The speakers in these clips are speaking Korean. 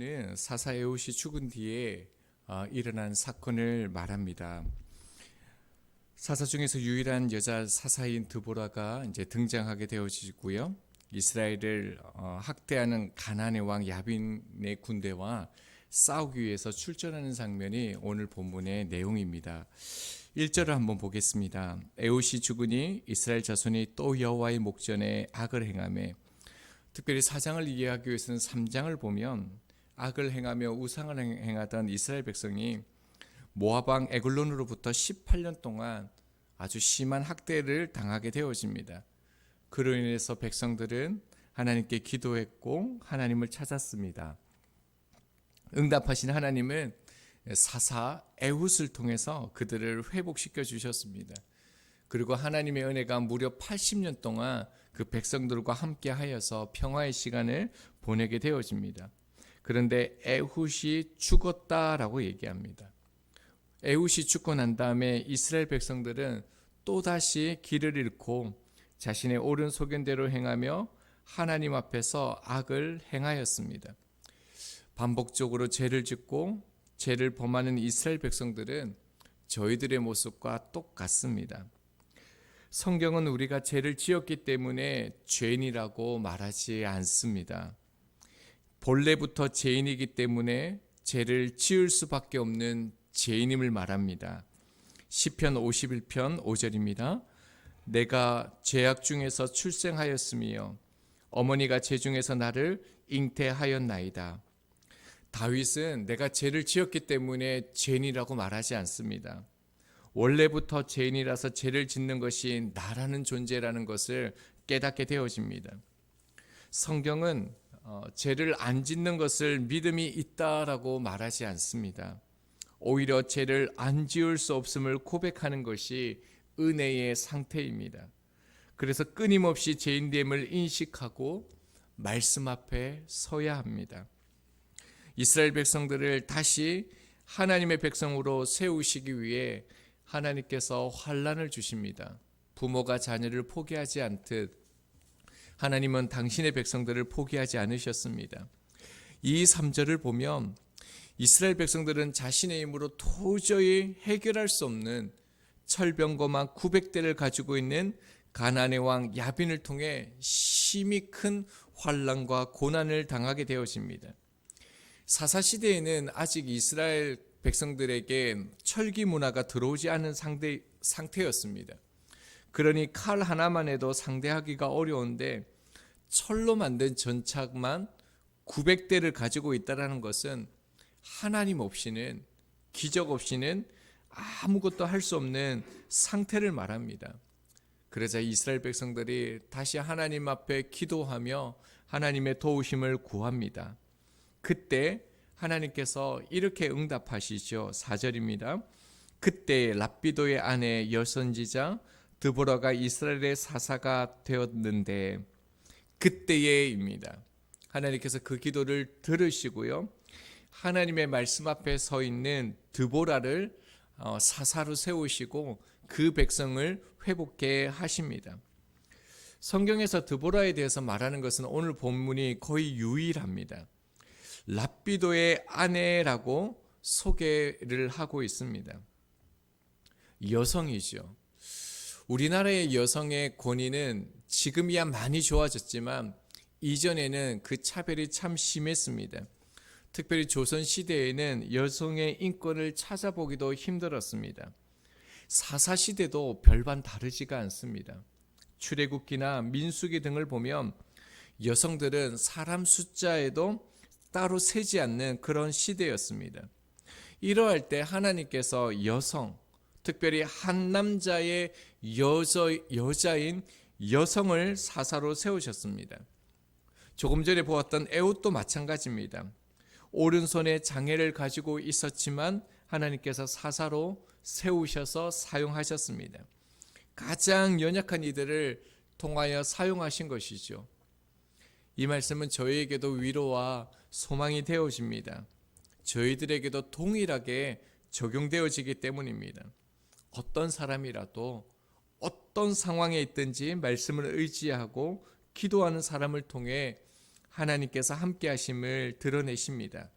본문은 사사 에훗이 죽은 뒤에 일어난 사건을 말합니다. 사사 중에서 유일한 여자 사사인 드보라가 이제 등장하게 되어지고요. 이스라엘을 학대하는 가나안의 왕 야빈의 군대와 싸우기 위해서 출전하는 장면이 오늘 본문의 내용입니다. 1절을 한번 보겠습니다. 에훗이 죽으니 이스라엘 자손이 또 여호와의 목전에 악을 행하며, 특별히 4장을 이해하기 위해서는 3장을 보면 악을 행하며 우상을 행하던 이스라엘 백성이 모압 왕 에글론으로부터 18년 동안 아주 심한 학대를 당하게 되어집니다. 그로 인해서 백성들은 하나님께 기도했고 하나님을 찾았습니다. 응답하신 하나님은 사사 에훗을 통해서 그들을 회복시켜 주셨습니다. 그리고 하나님의 은혜가 무려 80년 동안 그 백성들과 함께 하여서 평화의 시간을 보내게 되어집니다. 그런데 에훗이 죽었다라고 얘기합니다. 에훗이 죽고 난 다음에 이스라엘 백성들은 또다시 길을 잃고 자신의 옳은 소견대로 행하며 하나님 앞에서 악을 행하였습니다. 반복적으로 죄를 짓고 죄를 범하는 이스라엘 백성들은 저희들의 모습과 똑같습니다. 성경은 우리가 죄를 지었기 때문에 죄인이라고 말하지 않습니다. 본래부터 죄인이기 때문에 죄를 지을 수밖에 없는 죄인임을 말합니다. 시편 51편 5절입니다. 내가 죄악 중에서 출생하였으며 어머니가 죄 중에서 나를 잉태하였나이다. 다윗은 내가 죄를 지었기 때문에 죄인이라고 말하지 않습니다. 원래부터 죄인이라서 죄를 짓는 것이 나라는 존재라는 것을 깨닫게 되어집니다. 성경은 죄를 안 짓는 것을 믿음이 있다라고 말하지 않습니다. 오히려 죄를 안 지을 수 없음을 고백하는 것이 은혜의 상태입니다. 그래서 끊임없이 죄인됨을 인식하고 말씀 앞에 서야 합니다. 이스라엘 백성들을 다시 하나님의 백성으로 세우시기 위해 하나님께서 환난을 주십니다. 부모가 자녀를 포기하지 않듯 하나님은 당신의 백성들을 포기하지 않으셨습니다. 이 3절을 보면 이스라엘 백성들은 자신의 힘으로 도저히 해결할 수 없는 철병거만 900대를 가지고 있는 가나안의 왕 야빈을 통해 심히 큰 환난과 고난을 당하게 되어집니다. 사사시대에는 아직 이스라엘 백성들에게 철기 문화가 들어오지 않은 상태였습니다. 그러니 칼 하나만 해도 상대하기가 어려운데 철로 만든 전차만 900대를 가지고 있다는 것은 하나님 없이는, 기적 없이는 아무것도 할 수 없는 상태를 말합니다. 그러자 이스라엘 백성들이 다시 하나님 앞에 기도하며 하나님의 도우심을 구합니다. 그때 하나님께서 이렇게 응답하시죠. 4절입니다. 그때 랍비도의 아내 여선지자 드보라가 이스라엘의 사사가 되었는데, 그때에입니다. 하나님께서 그 기도를 들으시고요, 하나님의 말씀 앞에 서 있는 드보라를 사사로 세우시고 그 백성을 회복케 하십니다. 성경에서 드보라에 대해서 말하는 것은 오늘 본문이 거의 유일합니다. 랍비도의 아내라고 소개를 하고 있습니다. 여성이죠. 우리나라의 여성의 권위는 지금이야 많이 좋아졌지만 이전에는 그 차별이 참 심했습니다. 특별히 조선시대에는 여성의 인권을 찾아보기도 힘들었습니다. 사사시대도 별반 다르지가 않습니다. 출애굽기나 민수기 등을 보면 여성들은 사람 숫자에도 따로 세지 않는 그런 시대였습니다. 이러할 때 하나님께서 여성, 특별히 한 남자의 여자인 여성을 사사로 세우셨습니다. 조금 전에 보았던 에훗도 마찬가지입니다. 오른손에 장애를 가지고 있었지만 하나님께서 사사로 세우셔서 사용하셨습니다. 가장 연약한 이들을 통하여 사용하신 것이죠. 이 말씀은 저희에게도 위로와 소망이 되어집니다. 저희들에게도 동일하게 적용되어지기 때문입니다. 어떤 사람이라도 어떤 상황에 있든지 말씀을 의지하고 기도하는 사람을 통해 하나님께서 함께 하심을 드러내십니다.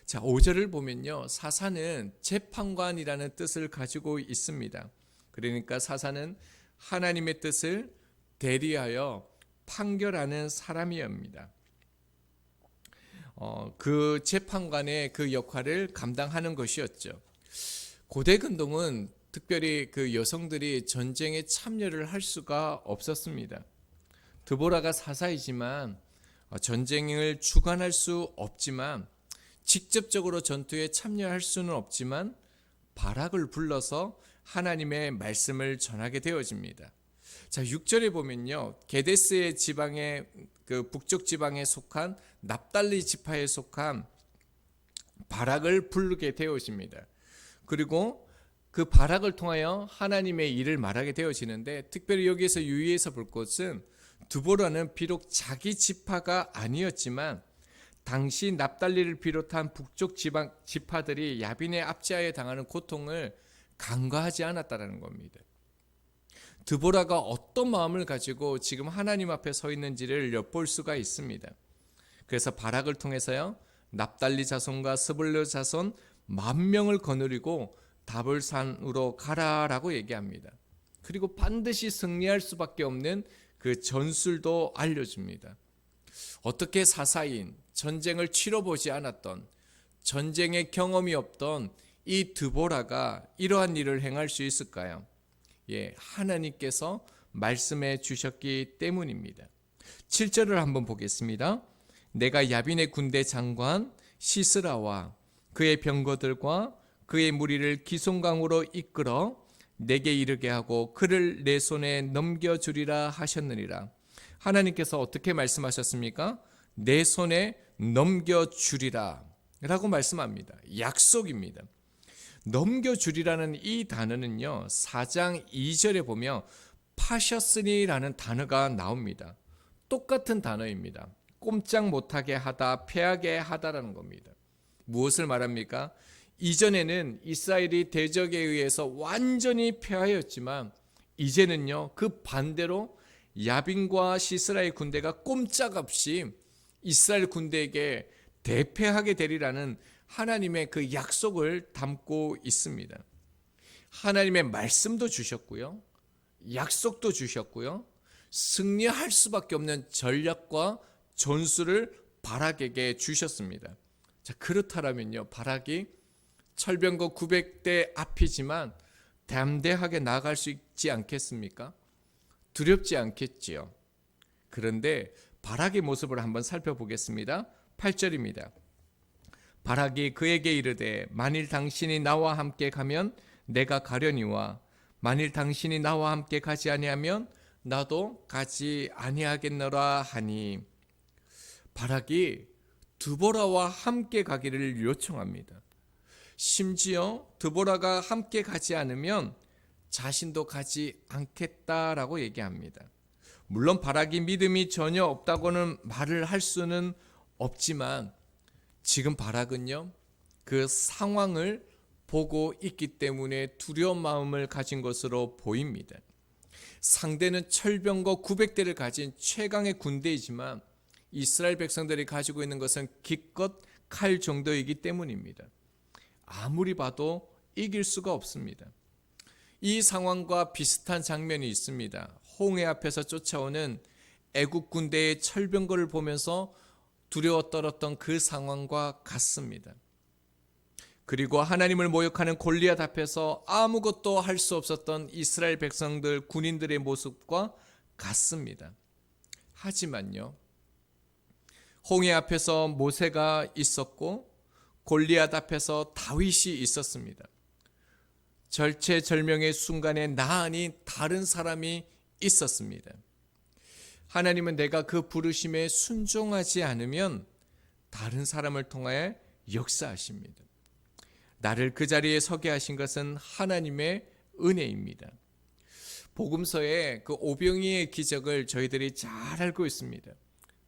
자, 5절을 보면요. 사사는 재판관이라는 뜻을 가지고 있습니다. 그러니까 사사는 하나님의 뜻을 대리하여 판결하는 사람이옵니다. 그 재판관의 그 역할을 감당하는 것이었죠. 고대 근동은 특별히 그 여성들이 전쟁에 참여를 할 수가 없었습니다. 드보라가 사사이지만 전쟁을 주관할 수 없지만 직접적으로 전투에 참여할 수는 없지만 바락을 불러서 하나님의 말씀을 전하게 되어집니다. 자, 6절에 보면요. 게데스의 지방의 그 북쪽 지방에 속한 납달리 지파에 속한 바락을 부르게 되어집니다. 그리고 그 바락을 통하여 하나님의 일을 말하게 되어지는데, 특별히 여기에서 유의해서 볼 것은 드보라는 비록 자기 지파가 아니었지만 당시 납달리를 비롯한 북쪽 지방 지파들이 야빈의 압제하에 당하는 고통을 간과하지 않았다는 겁니다. 드보라가 어떤 마음을 가지고 지금 하나님 앞에 서 있는지를 엿볼 수가 있습니다. 그래서 바락을 통해서요, 납달리 자손과 스불르 자손 10,000명을 거느리고 다볼산으로 가라라고 얘기합니다. 그리고 반드시 승리할 수밖에 없는 그 전술도 알려줍니다. 어떻게 사사인, 전쟁을 치러보지 않았던, 전쟁의 경험이 없던 이 드보라가 이러한 일을 행할 수 있을까요? 하나님께서 말씀해 주셨기 때문입니다. 7절을 한번 보겠습니다. 내가 야빈의 군대 장관 시스라와 그의 병거들과 그의 무리를 기송강으로 이끌어 내게 이르게 하고 그를 내 손에 넘겨주리라 하셨느니라. 하나님께서 어떻게 말씀하셨습니까? 내 손에 넘겨주리라 라고 말씀합니다. 약속입니다. 넘겨주리라는 이 단어는요, 4장 2절에 보면 파셨으니라는 단어가 나옵니다. 똑같은 단어입니다. 꼼짝 못하게 하다, 패하게 하다라는 겁니다. 무엇을 말합니까? 이전에는 이스라엘이 대적에 의해서 완전히 패하였지만 이제는요, 그 반대로 야빈과 시스라의 군대가 꼼짝없이 이스라엘 군대에게 대패하게 되리라는 하나님의 그 약속을 담고 있습니다. 하나님의 말씀도 주셨고요, 약속도 주셨고요, 승리할 수밖에 없는 전략과 전술을 바락에게 주셨습니다. 자, 그렇다면요, 바락이 철병거 900대 앞이지만 담대하게 나아갈 수 있지 않겠습니까? 두렵지 않겠지요. 그런데 바락의 모습을 한번 살펴보겠습니다. 8절입니다. 바락이 그에게 이르되 만일 당신이 나와 함께 가면 내가 가려니와 만일 당신이 나와 함께 가지 아니하면 나도 가지 아니하겠노라 하니, 바락이 드보라와 함께 가기를 요청합니다. 심지어 드보라가 함께 가지 않으면 자신도 가지 않겠다라고 얘기합니다. 물론 바락이 믿음이 전혀 없다고는 말을 할 수는 없지만 지금 바락은요, 그 상황을 보고 있기 때문에 두려운 마음을 가진 것으로 보입니다. 상대는 철병거 900대를 가진 최강의 군대이지만 이스라엘 백성들이 가지고 있는 것은 기껏 칼 정도이기 때문입니다. 아무리 봐도 이길 수가 없습니다. 이 상황과 비슷한 장면이 있습니다. 홍해 앞에서 쫓아오는 애국 군대의 철병거를 보면서 두려워 떨었던 그 상황과 같습니다. 그리고 하나님을 모욕하는 골리앗 앞에서 아무것도 할 수 없었던 이스라엘 백성들, 군인들의 모습과 같습니다. 하지만요, 홍해 앞에서 모세가 있었고 골리앗 앞에서 다윗이 있었습니다. 절체절명의 순간에 나 아닌 다른 사람이 있었습니다. 하나님은 내가 그 부르심에 순종하지 않으면 다른 사람을 통하여 역사하십니다. 나를 그 자리에 서게 하신 것은 하나님의 은혜입니다. 복음서에 그 오병이의 기적을 저희들이 잘 알고 있습니다.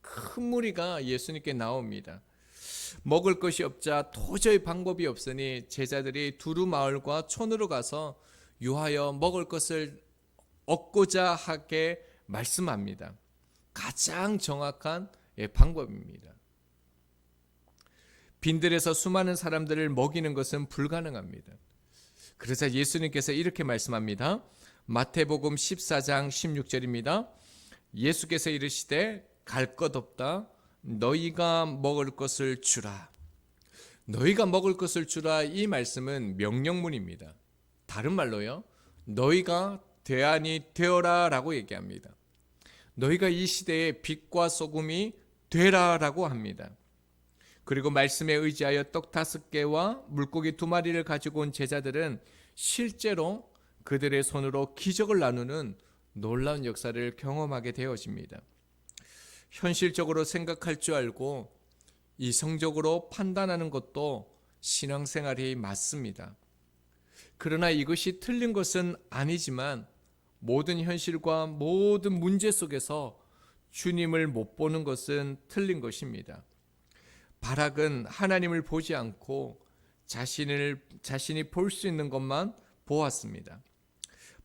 큰 무리가 예수님께 나옵니다. 먹을 것이 없자 도저히 방법이 없으니 제자들이 두루 마을과 촌으로 가서 유하여 먹을 것을 얻고자 하게 말씀합니다. 가장 정확한 방법입니다. 빈들에서 수많은 사람들을 먹이는 것은 불가능합니다. 그래서 예수님께서 이렇게 말씀합니다. 마태복음 14장 16절입니다. 예수께서 이르시되 갈 것 없다. 너희가 먹을 것을 주라. 너희가 먹을 것을 주라. 이 말씀은 명령문입니다. 다른 말로요. 너희가 되아니 되어라 라고 얘기합니다. 너희가 이 시대의 빛과 소금이 되라 라고 합니다. 그리고 말씀에 의지하여 떡 5개와 물고기 2마리를 가지고 온 제자들은 실제로 그들의 손으로 기적을 나누는 놀라운 역사를 경험하게 되어집니다. 현실적으로 생각할 줄 알고 이성적으로 판단하는 것도 신앙생활이 맞습니다. 그러나 이것이 틀린 것은 아니지만 모든 현실과 모든 문제 속에서 주님을 못 보는 것은 틀린 것입니다. 바락은 하나님을 보지 않고 자신이 볼 수 있는 것만 보았습니다.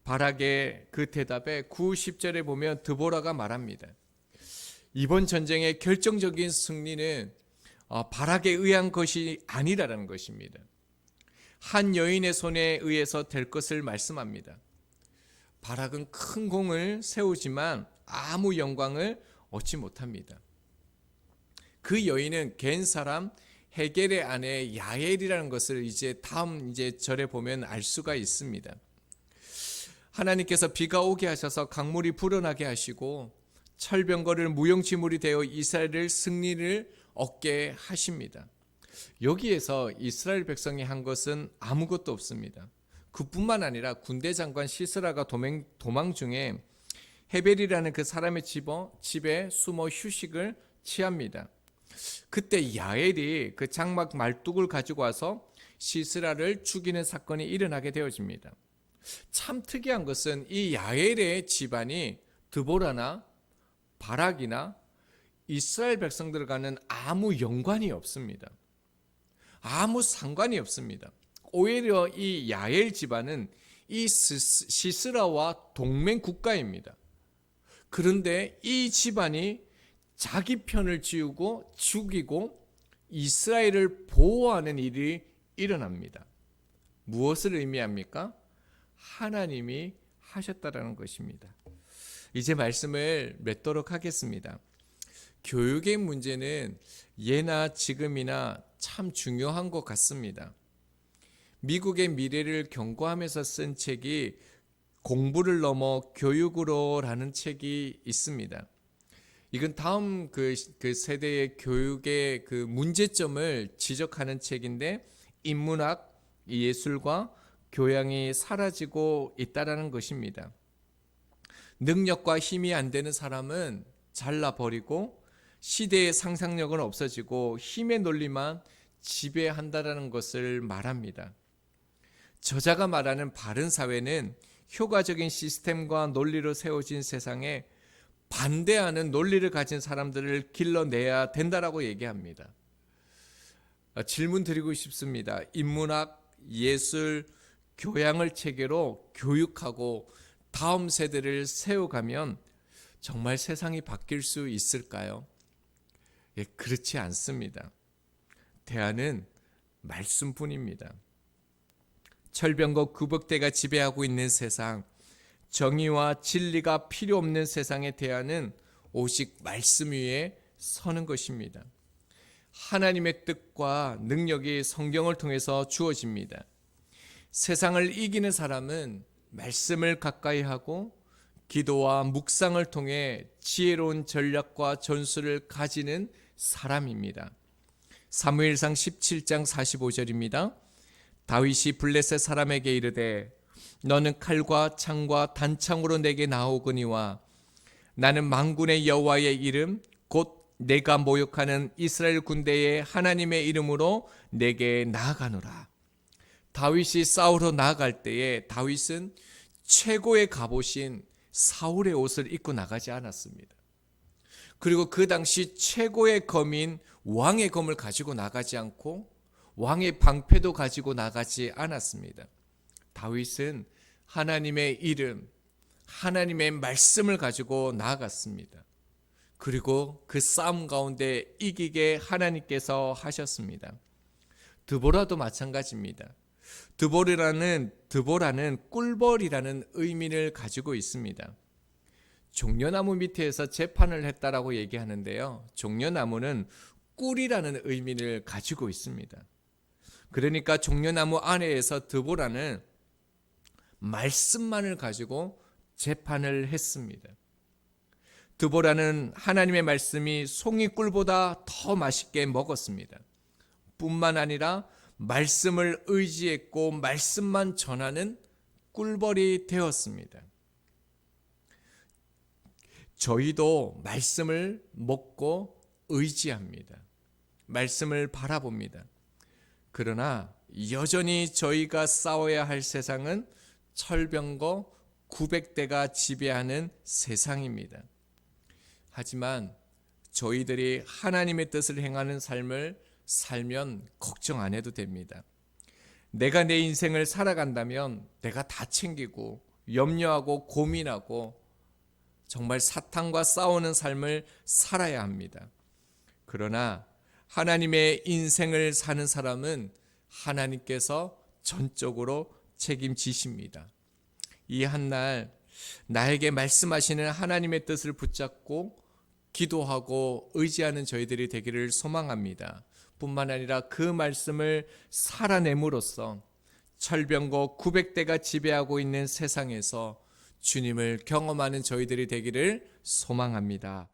바락의 그 대답에 9, 10절에 보면 드보라가 말합니다. 이번 전쟁의 결정적인 승리는 바락에 의한 것이 아니라는 것입니다. 한 여인의 손에 의해서 될 것을 말씀합니다. 바락은 큰 공을 세우지만 아무 영광을 얻지 못합니다. 그 여인은 겐 사람 헤겔의 아내 야엘이라는 것을 다음 절에 보면 알 수가 있습니다. 하나님께서 비가 오게 하셔서 강물이 불어나게 하시고 철병거를 무용지물이 되어 이스라엘을 승리를 얻게 하십니다. 여기에서 이스라엘 백성이 한 것은 아무것도 없습니다. 그뿐만 아니라 군대 장관 시스라가 도망 중에 헤벨이라는 그 사람의 집에 숨어 휴식을 취합니다. 그때 야엘이 그 장막 말뚝을 가지고 와서 시스라를 죽이는 사건이 일어나게 되어집니다. 참 특이한 것은 이 야엘의 집안이 드보라나 바락이나 이스라엘 백성들과는 아무 연관이 없습니다. 아무 상관이 없습니다. 오히려 이 야엘 집안은 이 시스라와 동맹 국가입니다. 그런데 이 집안이 자기 편을 지우고 죽이고 이스라엘을 보호하는 일이 일어납니다. 무엇을 의미합니까? 하나님이 하셨다라는 것입니다. 이제 말씀을 맺도록 하겠습니다. 교육의 문제는 예나 지금이나 참 중요한 것 같습니다. 미국의 미래를 경고하면서 쓴 책이 공부를 넘어 교육으로라는 책이 있습니다. 이건 다음 그 세대의 교육의 그 문제점을 지적하는 책인데 인문학, 예술과 교양이 사라지고 있다라는 것입니다. 능력과 힘이 안 되는 사람은 잘라버리고 시대의 상상력은 없어지고 힘의 논리만 지배한다라는 것을 말합니다. 저자가 말하는 바른 사회는 효과적인 시스템과 논리로 세워진 세상에 반대하는 논리를 가진 사람들을 길러내야 된다라고 얘기합니다. 질문 드리고 싶습니다. 인문학, 예술, 교양을 체계로 교육하고 다음 세대를 세워가면 정말 세상이 바뀔 수 있을까요? 그렇지 않습니다. 대안은 말씀뿐입니다. 철병거 구벅대가 지배하고 있는 세상, 정의와 진리가 필요 없는 세상의 대안은 오직 말씀 위에 서는 것입니다. 하나님의 뜻과 능력이 성경을 통해서 주어집니다. 세상을 이기는 사람은 말씀을 가까이 하고 기도와 묵상을 통해 지혜로운 전략과 전술을 가지는 사람입니다. 사무엘상 17장 45절입니다. 다윗이 블레셋 사람에게 이르되 너는 칼과 창과 단창으로 내게 나오거니와 나는 만군의 여호와의 이름 곧 내가 모욕하는 이스라엘 군대의 하나님의 이름으로 내게 나아가노라. 다윗이 싸우러 나아갈 때에 다윗은 최고의 갑옷인 사울의 옷을 입고 나가지 않았습니다. 그리고 그 당시 최고의 검인 왕의 검을 가지고 나가지 않고 왕의 방패도 가지고 나가지 않았습니다. 다윗은 하나님의 이름, 하나님의 말씀을 가지고 나아갔습니다. 그리고 그 싸움 가운데 이기게 하나님께서 하셨습니다. 드보라도 마찬가지입니다. 드보라는 꿀벌이라는 의미를 가지고 있습니다. 종려나무 밑에서 재판을 했다라고 얘기하는데요. 종려나무는 꿀이라는 의미를 가지고 있습니다. 그러니까 종려나무 안에서 드보라는 말씀만을 가지고 재판을 했습니다. 드보라는 하나님의 말씀이 송이꿀보다 더 맛있게 먹었습니다. 뿐만 아니라 말씀을 의지했고 말씀만 전하는 꿀벌이 되었습니다. 저희도 말씀을 먹고 의지합니다. 말씀을 바라봅니다. 그러나 여전히 저희가 싸워야 할 세상은 철병거 900대가 지배하는 세상입니다. 하지만 저희들이 하나님의 뜻을 행하는 삶을 살면 걱정 안 해도 됩니다. 내가 내 인생을 살아간다면 내가 다 챙기고 염려하고 고민하고 정말 사탄과 싸우는 삶을 살아야 합니다. 그러나 하나님의 인생을 사는 사람은 하나님께서 전적으로 책임지십니다. 이 한날 나에게 말씀하시는 하나님의 뜻을 붙잡고 기도하고 의지하는 저희들이 되기를 소망합니다. 뿐만 아니라 그 말씀을 살아냄으로써 철병거 900대가 지배하고 있는 세상에서 주님을 경험하는 저희들이 되기를 소망합니다.